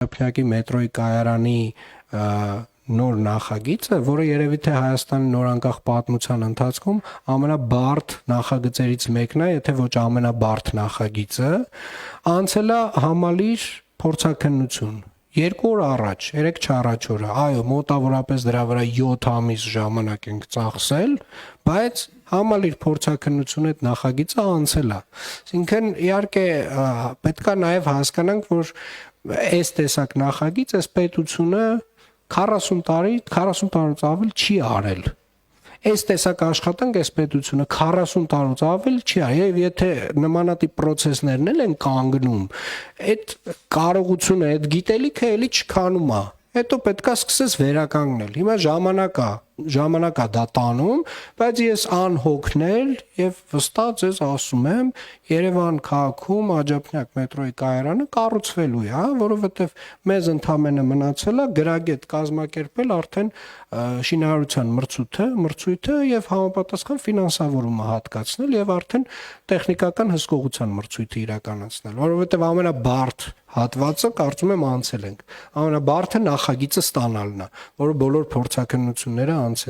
Փնյակի մետրոյի կայարանի նոր նախագիծը, որը երևի թե Հայաստանի նորանկախ պատմության ընթացքում ամենաբարդ նախագծերից մեկն է, եթե ոչ ամենաբարդ նախագիծը, անցել է համալիր փորձաքննություն 2 օր առաջ, 3-4 օրը, այո, մոտավորապես դրա վրա 7 ամիս ժամանակ ենք ծախսել, բայց համալիր փորձաքննություն այդ նախագիծը անցել է։ Այսինքն իհարկե պետք է նաև հասկանանք, որ այս տեսակ նախագիծ, այս պետությունը 40 տարուց ավել չի արել։ Այս տեսակ աշխատանք այս պետությունը 40 տարուց ավել չի արել, եւ եթե նմանատիպ process-ներն են կանգնում, այդ կարողությունը, այդ գիտելիքը էլի չքանում է։ Հետո պետքա սկսես վերականգնել։ Հիմա ժամանակ է դա տանում, բայց ես անհոգնել եւ վստահ ձեզ ասում եմ, Երևան քաղաքում Աջափնյակ մետրոյի կայարանը կառուցվելու է, որովհետեւ մեզ ընդամենը մնացել է գրագետ կազմակերպել արդեն շինարարության մրցույթը եւ համապատասխան ֆինանսավորումը հատկացնել եւ արդեն տեխնիկական հսկողության մրցույթը իրականացնել, որովհետեւ ամենաբարդ հատվածը կարծում եմ անցել ենք։ Ամենաբարդը նախագիծը ստանալն է, որը բոլոր փորձաքննությունները